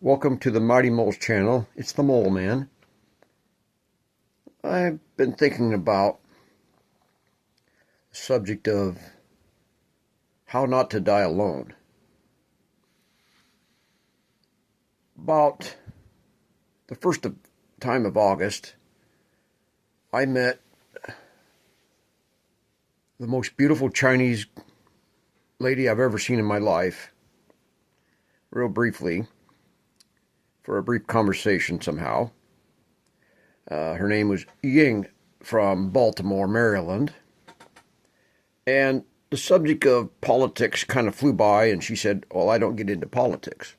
Welcome to the Mighty Moles channel. It's the Mole Man. I've been thinking about the subject of how not to die alone. About the time of August, I met the most beautiful Chinese lady I've ever seen in my life, real briefly, for a brief conversation somehow. Her name was Ying from Baltimore, Maryland. And the subject of politics kind of flew by, and she said, "Well, I don't get into politics."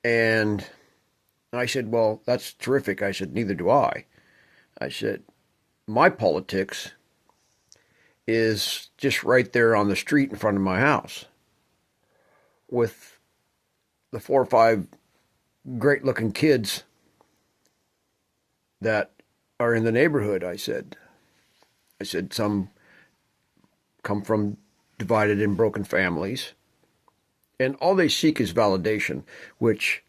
And I said, "Well, that's terrific." I said, "Neither do I." I said, "My politics is just right there on the street in front of my house with the 4 or 5 great looking kids that are in the neighborhood." I said, some come from divided and broken families, and all they seek is validation, which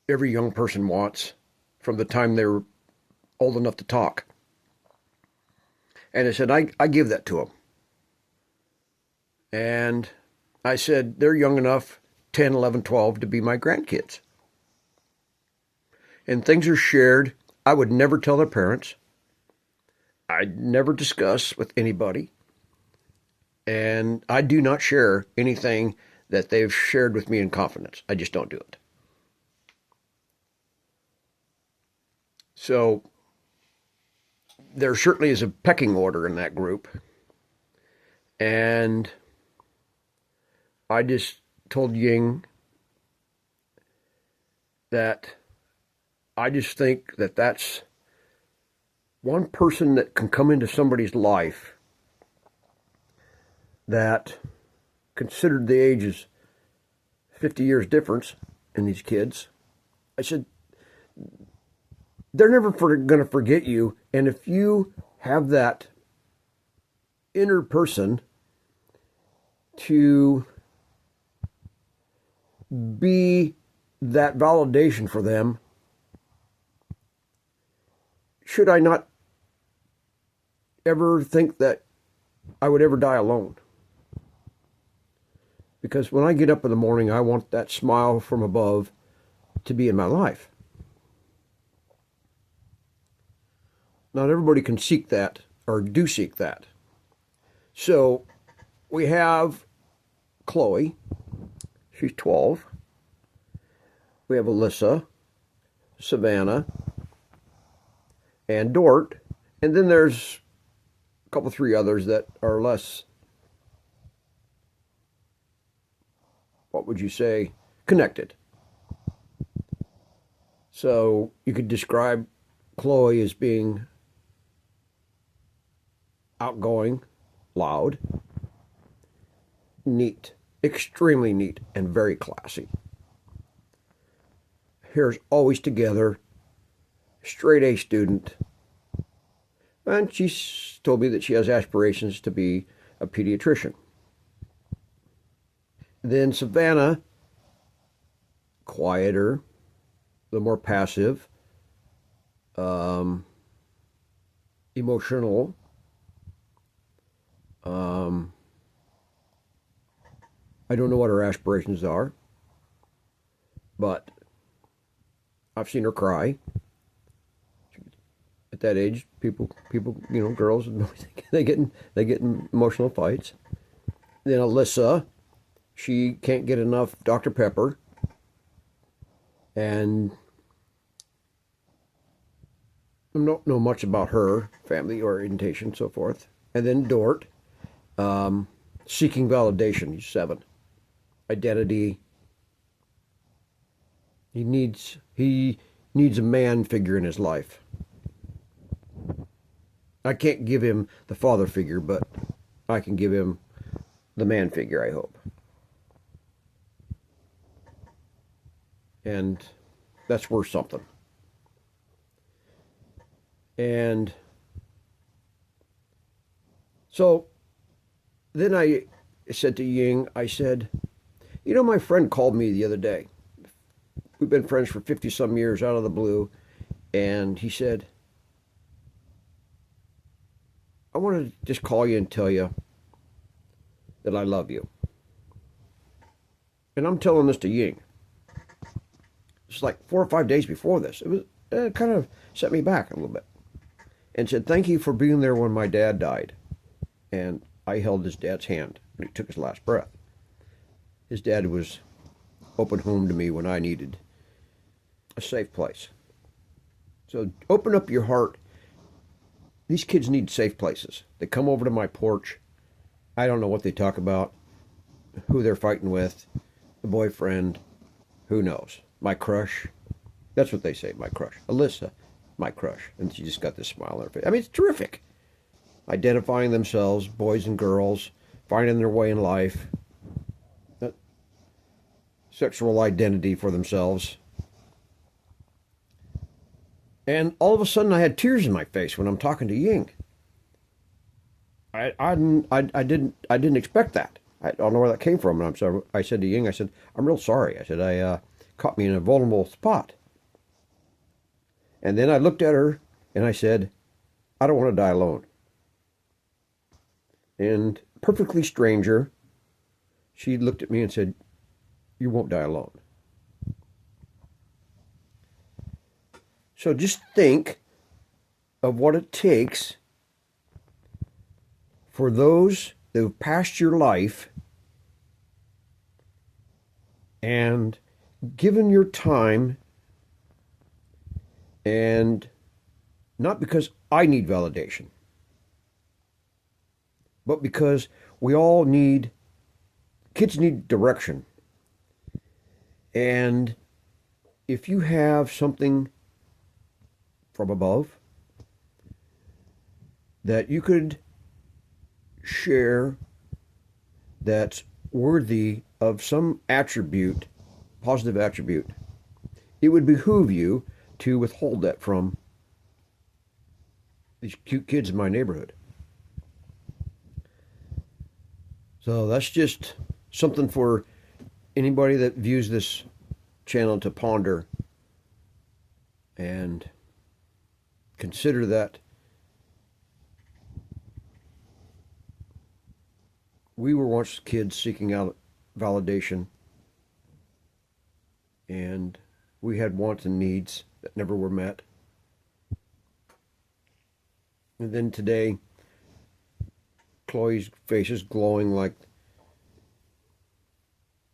every young person wants from the time they're old enough to talk. And I said, I give that to them. And I said, they're young enough, 10, 11, 12, to be my grandkids. And things are shared. I would never tell their parents. I'd never discuss with anybody. And I do not share anything that they've shared with me in confidence. I just don't do it. So there certainly is a pecking order in that group. And I just told Ying that I just think that that's one person that can come into somebody's life that, considered the ages, 50 years difference in these kids. I said, they're never going to forget you. And if you have that inner person to be that validation for them, should I not ever think that I would ever die alone? Because when I get up in the morning, I want that smile from above to be in my life. Not everybody can seek that or do seek that. So we have Chloe. She's 12. We have Alyssa, Savannah, and Dort. And then there's a couple, 3 others that are less, what would you say, connected. So you could describe Chloe as being outgoing, loud, neat, extremely neat, and very classy. Hair's always together, straight A student. And she's told me that she has aspirations to be a pediatrician. Then Savannah, quieter, a little more passive, emotional, I don't know what her aspirations are, but I've seen her cry. At that age, people, girls, they get in emotional fights. Then Alyssa, she can't get enough Dr. Pepper, and I don't know much about her family orientation, so forth. And then Dort, seeking validation. He's 7. Identity. He needs a man figure in his life. I can't give him the father figure, but I can give him the man figure, I hope. And that's worth something. And so then I said to Ying, I said, You know, my friend called me the other day. We've been friends for 50 some years out of the blue. And he said, I wanted to just call you and tell you that I love you. And I'm telling this to Ying. It's like 4 or 5 days before this. It kind of set me back a little bit. And said, thank you for being there when my dad died. And I held his dad's hand when he took his last breath. His dad was open home to me when I needed a safe place. So open up your heart. These kids need safe places. They come over to my porch. I don't know what they talk about, who they're fighting with, the boyfriend, who knows. My crush. That's what they say, my crush. Alyssa, my crush. And she just got this smile on her face. I mean, it's terrific. Identifying themselves, boys and girls, finding their way in life, sexual identity for themselves. And all of a sudden I had tears in my face when I'm talking to Ying. I didn't expect that. I don't know where that came from. And I said to Ying, I said, I'm real sorry. I said, I caught me in a vulnerable spot. And then I looked at her and I said, I don't want to die alone. And perfectly stranger, she looked at me and said, you won't die alone. So just think of what it takes for those that have passed your life and given your time, and not because I need validation, but because we all need, kids need direction. And if you have something from above that you could share that's worthy of some attribute, positive attribute, it would behoove you to withhold that from these cute kids in my neighborhood. So that's just something for anybody that views this channel to ponder and consider that we were once kids seeking out validation, and we had wants and needs that never were met. And then today, Chloe's face is glowing like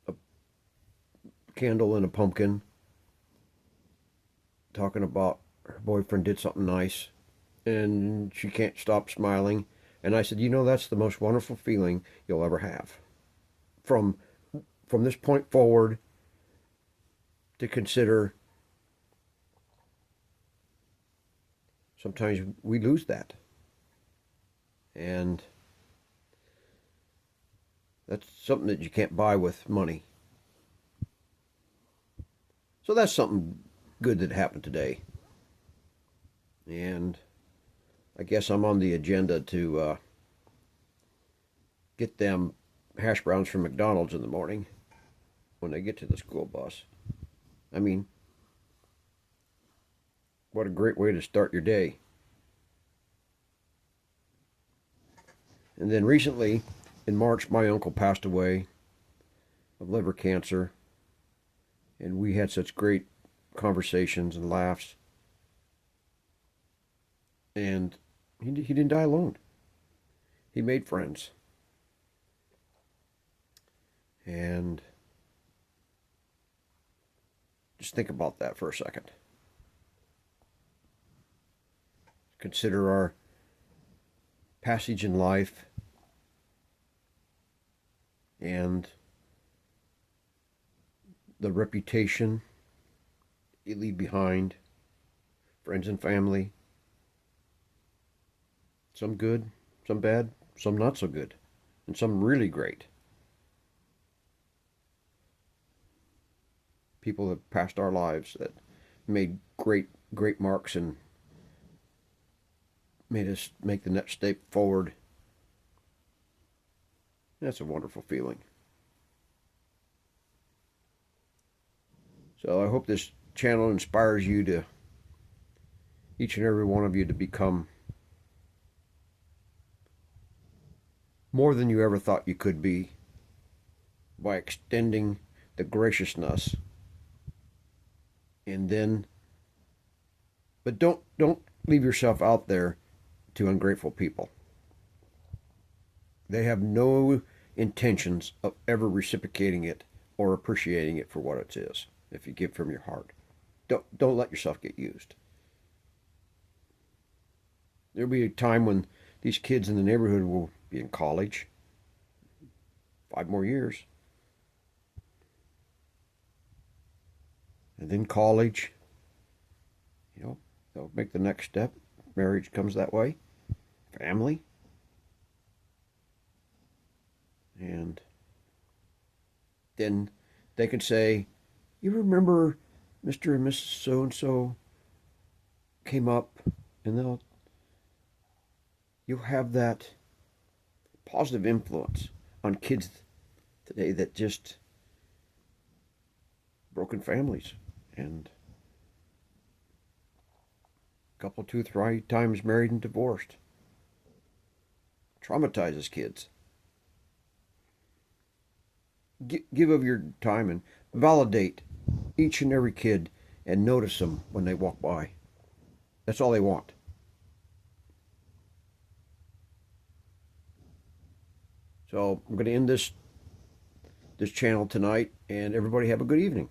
a candle in a pumpkin, talking about her boyfriend did something nice, and she can't stop smiling. And I said, you know, that's the most wonderful feeling you'll ever have. From this point forward, to consider, sometimes we lose that. And that's something that you can't buy with money. So that's something good that happened today. And I guess I'm on the agenda to get them hash browns from McDonald's in the morning when they get to the school bus. I mean, what a great way to start your day. And then recently, in March, my uncle passed away of liver cancer. And we had such great conversations and laughs. And he didn't die alone. He made friends. And just think about that for a second. Consider our passage in life and the reputation you leave behind, friends and family. Some good, some bad, some not so good, and some really great. People have passed our lives that made great marks and made us make the next step forward. That's a wonderful feeling. So I hope this channel inspires you to, each and every one of you, to become more than you ever thought you could be by extending the graciousness. And then, but don't leave yourself out there to ungrateful people. They have no intentions of ever reciprocating it or appreciating it for what it is if you give from your heart. Don't let yourself get used. There'll be a time when these kids in the neighborhood will be in college. 5 more years. And then college. You know, they'll make the next step. Marriage comes that way. Family. And then they can say, you remember Mr. and Mrs. So-and-so came up, and you'll have that positive influence on kids today that just broken families and a couple, 2, 3 times married and divorced. Traumatizes kids. Give of your time and validate each and every kid and notice them when they walk by. That's all they want. So I'm going to end this channel tonight, and everybody have a good evening.